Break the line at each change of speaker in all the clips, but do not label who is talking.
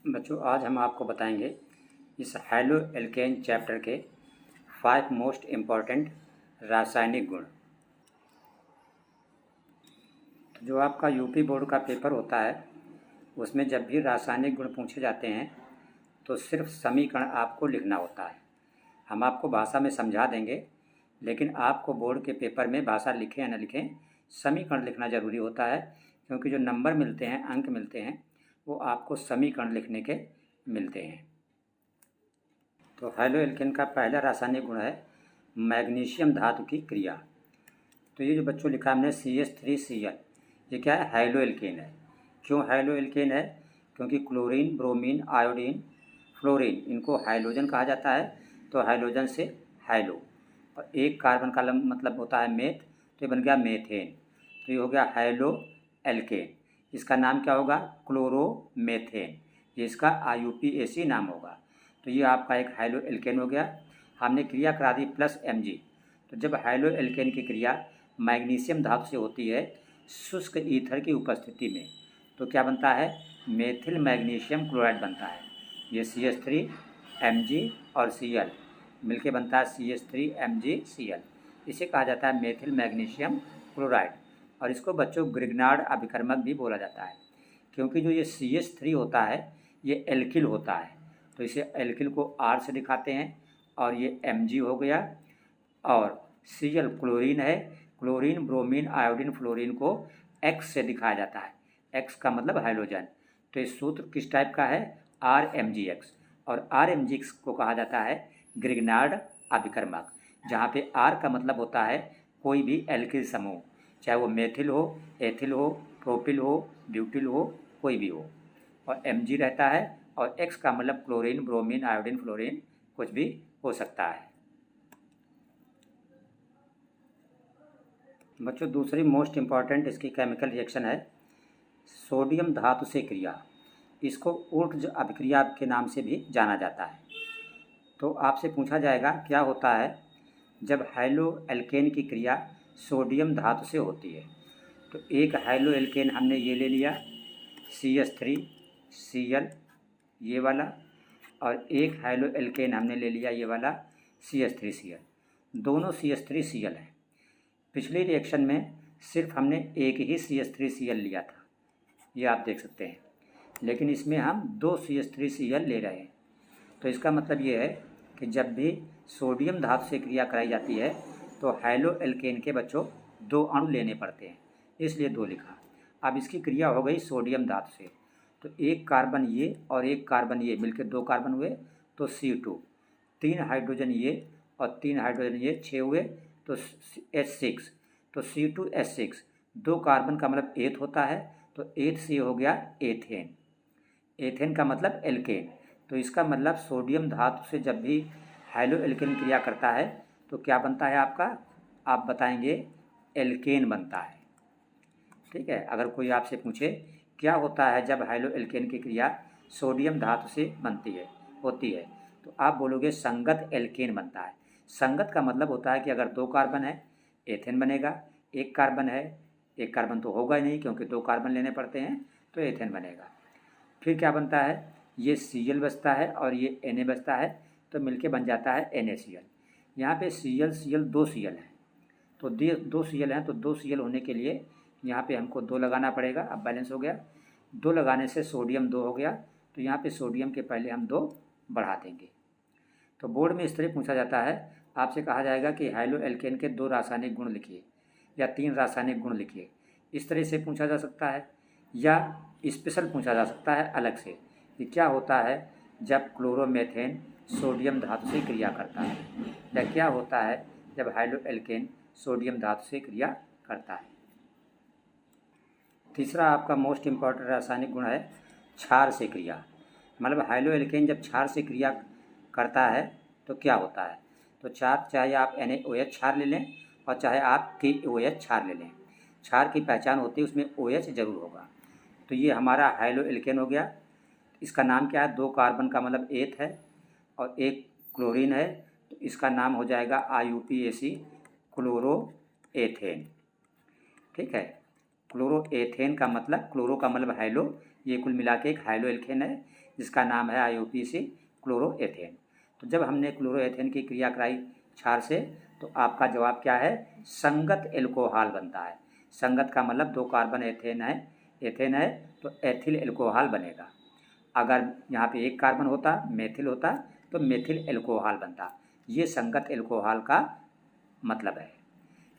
बच्चों, आज हम आपको बताएंगे इस हैलो एल्केन चैप्टर के 5 मोस्ट इम्पॉर्टेंट रासायनिक गुण। तो जो आपका यूपी बोर्ड का पेपर होता है उसमें जब भी रासायनिक गुण पूछे जाते हैं तो सिर्फ समीकरण आपको लिखना होता है। हम आपको भाषा में समझा देंगे, लेकिन आपको बोर्ड के पेपर में भाषा लिखें या न लिखें समीकरण लिखना ज़रूरी होता है, क्योंकि जो नंबर मिलते हैं, अंक मिलते हैं, वो आपको समीकरण लिखने के मिलते हैं। तो हैलो एल्केन का पहला रासायनिक गुण है मैग्नीशियम धातु की क्रिया। तो ये जो बच्चों लिखा हमने CH3Cl, ये क्या है? हैलो एल्केन है। क्यों हैलो एल्केन है? क्योंकि क्लोरीन, ब्रोमीन, आयोडीन, फ्लोरीन, इनको हाइड्रोजन कहा जाता है। तो हाइड्रोजन से हैलो, और एक कार्बन का मतलब होता है मेथ, तो ये बन गया मेथेन। तो ये हो गया हैलो एल्केन। इसका नाम क्या होगा? क्लोरोमेथेन। ये इसका IUPAC नाम होगा। तो ये आपका एक हैलो एल्केन हो गया। हमने क्रिया करा दी प्लस Mg। तो जब हैलो एल्केन की क्रिया मैग्नीशियम धातु से होती है शुष्क ईथर की उपस्थिति में, तो क्या बनता है? मेथिल मैग्नीशियम क्लोराइड बनता है। ये CH3 Mg और Cl मिलके बनता है CH3MgCl। इसे कहा जाता है मेथिल मैग्नीशियम क्लोराइड, और इसको बच्चों ग्रिग्नार्ड अभिकर्मक भी बोला जाता है, क्योंकि जो ये CH3 होता है ये एल्किल होता है। तो इसे एल्किल को R से दिखाते हैं, और ये Mg हो गया, और Cl क्लोरीन है। क्लोरीन, ब्रोमीन, आयोडीन, फ्लोरीन को X से दिखाया जाता है। X का मतलब हाइड्रोजन। तो इस सूत्र किस टाइप का है? RMgX, और RMgX को कहा जाता है ग्रिग्नार्ड अभिकर्मक, जहाँ पे R का मतलब होता है कोई भी एल्किल समूह, चाहे वो मेथिल हो, एथिल हो, प्रोपिल हो, ब्यूटिल हो, कोई भी हो, और Mg रहता है, और X का मतलब क्लोरीन, ब्रोमीन, आयोडीन, फ्लोरीन, कुछ भी हो सकता है। बच्चों, दूसरी मोस्ट इम्पॉर्टेंट इसकी केमिकल रिएक्शन है सोडियम धातु से क्रिया। इसको ऊर्ध्व अभिक्रिया के नाम से भी जाना जाता है। तो आपसे पूछा जाएगा क्या होता है जब हैलो एल्केन की क्रिया सोडियम धातु से होती है। तो एक हैलो एल्केन हमने ये ले लिया CH3Cl, ये वाला, और एक हैलो एल्केन हमने ले लिया ये वाला CH3Cl। दोनों CH3Cl हैं। पिछले रिएक्शन में सिर्फ हमने एक ही CH3Cl लिया था, ये आप देख सकते हैं, लेकिन इसमें हम 2 CH3Cl ले रहे हैं। तो इसका मतलब ये है कि जब भी सोडियम धातु से क्रिया कराई जाती है तो हैलो एल्केन के बच्चों 2 अणु लेने पड़ते हैं, इसलिए 2 लिखा। अब इसकी क्रिया हो गई सोडियम धातु से, तो एक कार्बन ये और एक कार्बन ये मिलकर 2 कार्बन हुए, तो C2, 3 हाइड्रोजन ये और 3 हाइड्रोजन ये 6 हुए, तो H6, तो C2H6, 2 कार्बन का मतलब एथ होता है, तो एथ से हो गया एथेन। एथेन का मतलब एल्केन। तो इसका मतलब सोडियम धातु से जब भी हैलो एल्केन क्रिया करता है तो क्या बनता है आपका? आप बताएंगे एल्केन बनता है। ठीक है। अगर कोई आपसे पूछे क्या होता है जब हैलो एल्केन की क्रिया सोडियम धातु से होती है, तो आप बोलोगे संगत एल्केन बनता है। संगत का मतलब होता है कि अगर 2 कार्बन है एथेन बनेगा, एक कार्बन है, एक कार्बन तो होगा ही नहीं क्योंकि 2 कार्बन लेने पड़ते हैं, तो एथेन बनेगा। फिर क्या बनता है? ये Cl बचता है और ये Na बचता है, तो मिलके बन जाता है NaCl। यहाँ पे Cl 2 Cl है, तो 2 Cl हैं, तो 2 Cl होने के लिए यहाँ पे हमको 2 लगाना पड़ेगा। अब बैलेंस हो गया, 2 लगाने से सोडियम 2 हो गया, तो यहाँ पे सोडियम के पहले हम 2 बढ़ा देंगे। तो बोर्ड में इस तरह पूछा जाता है, आपसे कहा जाएगा कि हैलो एल्केन के 2 रासायनिक गुण लिखिए या 3 रासायनिक गुण लिखिए। इस तरह से पूछा जा सकता है, या स्पेशल पूछा जा सकता है अलग से कि क्या होता है जब क्लोरोमेथेन सोडियम धातु से क्रिया करता है, या क्या होता है जब हैलो एल्केन सोडियम धातु से क्रिया करता है। तीसरा आपका मोस्ट इम्पॉर्टेंट रासायनिक गुण है क्षार से क्रिया। मतलब हैलो एल्केन जब क्षार से क्रिया करता है तो क्या होता है? तो क्षार, चाहे आप NaOH क्षार ले लें और चाहे आप KOH क्षार ले लें, क्षार की पहचान होती है उसमें OH जरूर होगा। तो ये हमारा हैलो एल्केन हो गया। इसका नाम क्या है? 2 कार्बन का मतलब एथ है और एक क्लोरीन है, तो इसका नाम हो जाएगा IUPAC, क्लोरो एथेन। ठीक है। क्लोरो एथेन का मतलब, क्लोरो का मतलब हैलो, ये कुल मिला के एक हाइलो एल्केन है जिसका नाम है IUPAC क्लोरोएथेन। तो जब हमने क्लोरोएथेन की क्रिया कराई क्षार से तो आपका जवाब क्या है, संगत एल्कोहल बनता है। संगत का मतलब 2 कार्बन एथेन है तो एथिल एल्कोहल बनेगा। अगर यहाँ पे 1 कार्बन होता, मेथिल होता, तो मेथिल एल्कोहल बनता। ये संगत एल्कोहल का मतलब है।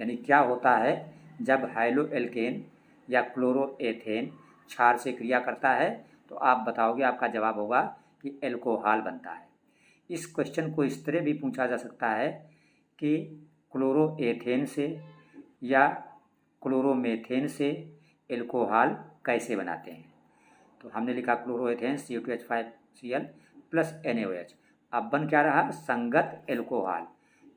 यानी क्या होता है, जब हाइलो एल्केन या क्लोरोएथेन क्षार से क्रिया करता है तो आप बताओगे, आपका जवाब होगा कि एल्कोहल बनता है। इस क्वेश्चन को इस तरह भी पूछा जा सकता है कि क्लोरोएथेन से या क्लोरोमेथेन से एल्कोहल कैसे बनाते हैं। तो हमने लिखा क्लोरोएथेन CO2H5Cl प्लस NaOH। अब बन क्या रहा, संगत एल्कोहल।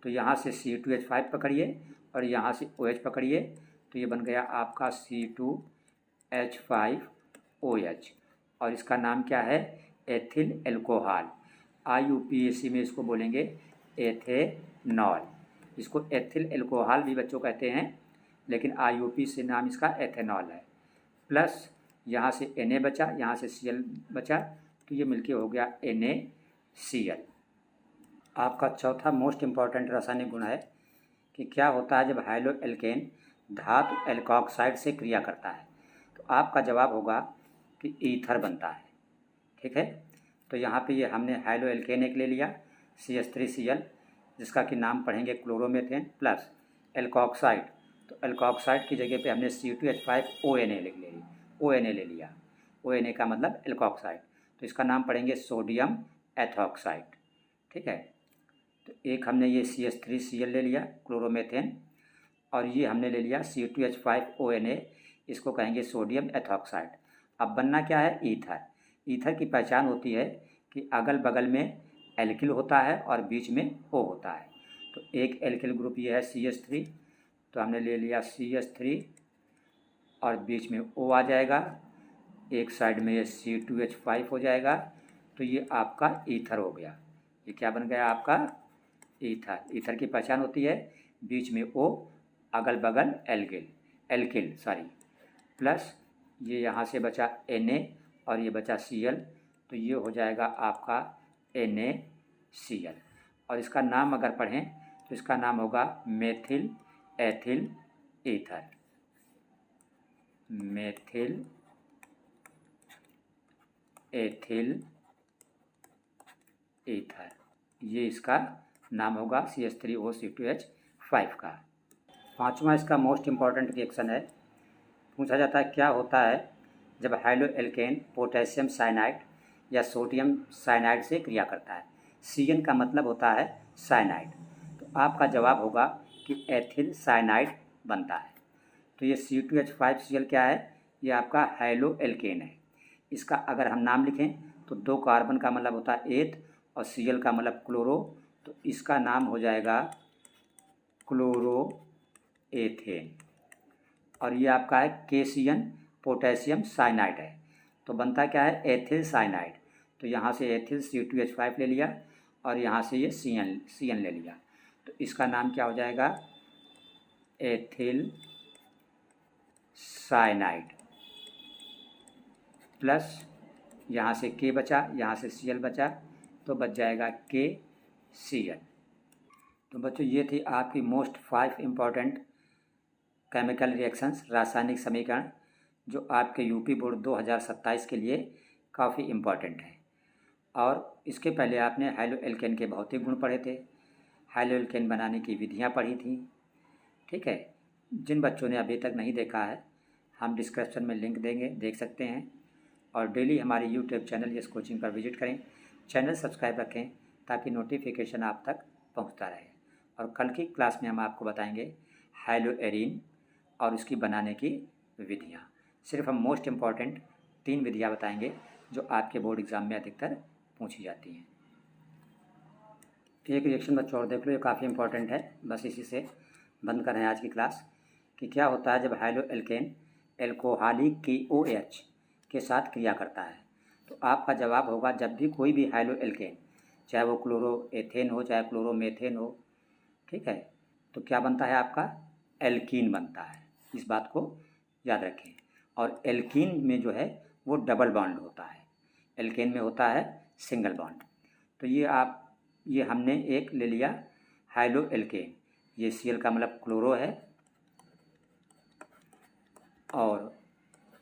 तो यहाँ से CO2H5 पकड़िए और यहाँ से OH पकड़िए, तो ये बन गया आपका C2H5OH और इसका नाम क्या है, एथिल एल्कोहल। IUPAC में इसको बोलेंगे एथेनॉल। इसको एथिल एल्कोहल भी बच्चों कहते हैं, लेकिन IUP से नाम इसका एथेनॉल है। प्लस यहाँ से Na बचा, यहाँ से Cl बचा, तो ये मिलके हो गया NaCl। आपका चौथा मोस्ट इम्पॉर्टेंट रासायनिक गुण है कि क्या होता है जब हाइलो एल्केन धातु एल्कोक्साइड से क्रिया करता है। तो आपका जवाब होगा कि ईथर बनता है। ठीक है, तो यहाँ पे ये हमने हाइलो एल्केन एक ले लिया CH3Cl, जिसका कि नाम पढ़ेंगे क्लोरोमेथेन प्लस एल्कोक्साइड। तो एल्कोक्साइड की जगह पे हमने C2H5ONa ले लिया। ONa का मतलब एल्कोक्साइड, तो इसका नाम पढ़ेंगे सोडियम एथॉक्साइड। ठीक है, तो एक हमने ये CH3Cl ले लिया क्लोरोमेथेन और ये हमने ले लिया C2H5ONa, इसको कहेंगे सोडियम एथॉक्साइड। अब बनना क्या है, ईथर। ईथर की पहचान होती है कि अगल बगल में एल्किल होता है और बीच में O होता है। तो एक एल्किल ग्रुप ये है CH3, तो हमने ले लिया CH3 और बीच में O आ जाएगा, एक साइड में ये C2H5 हो जाएगा, तो ये आपका ईथर हो गया। ये क्या बन गया आपका, ईथर। ईथर की पहचान होती है बीच में O, अगल बगल एल्किल प्लस ये यहाँ से बचा Na और ये बचा Cl, तो ये हो जाएगा आपका NaCl। और इसका नाम अगर पढ़ें तो इसका नाम होगा methyl ethyl ether. Methyl ethyl ether, ये इसका नाम होगा CH3O2H5 का। पांचवा इसका मोस्ट इम्पॉर्टेंट रिएक्शन है। पूछा जाता है क्या होता है जब हाइलो एल्केन पोटेशियम साइनाइड या सोडियम साइनाइड से क्रिया करता है। CN का मतलब होता है साइनाइड, तो आपका जवाब होगा कि एथिल साइनाइड बनता है। तो ये C2H5Cl क्या है, ये आपका हाइलो एल्केन है। इसका अगर हम नाम लिखें तो 2 कार्बन का मतलब होता है एथ और Cl का मतलब क्लोरो, तो इसका नाम हो जाएगा क्लोरोएथेन। और ये आपका है KCN पोटेशियम साइनाइड है, तो बनता क्या है, एथिल साइनाइड। तो यहाँ से एथिल C2H5 ले लिया और यहाँ से ये CN ले लिया, तो इसका नाम क्या हो जाएगा, एथिल साइनाइड। प्लस यहाँ से K बचा, यहाँ से Cl बचा, तो बच जाएगा KCl। तो बच्चों ये थी आपकी मोस्ट 5 इम्पॉर्टेंट केमिकल रिएक्शंस, रासायनिक समीकरण, जो आपके यूपी बोर्ड 2027 के लिए काफ़ी इम्पॉर्टेंट है। और इसके पहले आपने हाइलो एल्केन के भौतिक गुण पढ़े थे, हाइलो एल्केन बनाने की विधियाँ पढ़ी थी। ठीक है, जिन बच्चों ने अभी तक नहीं देखा है, हम डिस्क्रिप्शन में लिंक देंगे, देख सकते हैं। और डेली हमारे यूट्यूब चैनल यस कोचिंग पर विजिट करें, चैनल सब्सक्राइब रखें ताकि नोटिफिकेशन आप तक पहुंचता रहे। और कल की क्लास में हम आपको बताएंगे हाइलो एरीन और उसकी बनाने की विधियाँ। सिर्फ हम मोस्ट इम्पॉर्टेंट 3 विधियाँ बताएंगे जो आपके बोर्ड एग्ज़ाम में अधिकतर पूछी जाती हैं। एक रिएक्शन बच्चों और देख लो, ये काफ़ी इंपॉर्टेंट है, बस इसी से बंद कर रहे हैं आज की क्लास। कि क्या होता है जब हाइलो एल्केन एल्कोहलिक KOH के साथ क्रिया करता है। तो आपका जवाब होगा, जब भी कोई भी हाइलो एल्केन, चाहे वो क्लोरोएथेन हो चाहे क्लोरोमेथेन हो, ठीक है, तो क्या बनता है आपका, एल्कीन बनता है। इस बात को याद रखें। और एल्कीन में जो है वो डबल बॉन्ड होता है, एल्केन में होता है सिंगल बॉन्ड। तो ये हमने एक ले लिया हाइलो एल्केन, ये Cl का मतलब क्लोरो है और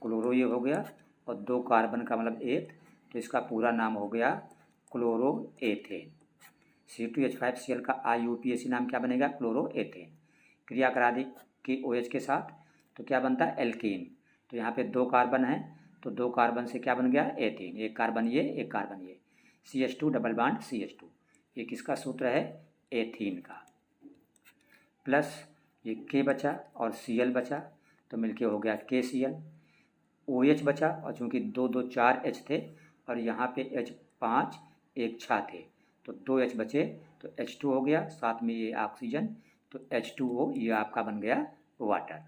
क्लोरो ये हो गया, और 2 कार्बन का मतलब एथ, तो इसका पूरा नाम हो गया क्लोरोएथेन। C2H5Cl का IUPAC नाम क्या बनेगा? क्लोरोएथेन। क्रिया करा दी कि OH के साथ, तो क्या बनता है? एल्कीन। तो यहाँ पे 2 कार्बन है, तो 2 कार्बन से क्या बन गया? एथेन। एक कार्बन ये, एक कार्बन ये, CH2 डबल बॉन्ड CH2। ये किसका सूत्र है? एथीन का। प्लस ये K बचा और Cl बचा, तो मिलके हो गया KCl। OH बचा, और चूँकि 2 2 4 H थे और यहाँ पे H5 एक 6 थे, तो 2 H बचे, तो H2 हो गया, साथ में ये ऑक्सीजन, तो H2O ये आपका बन गया वाटर।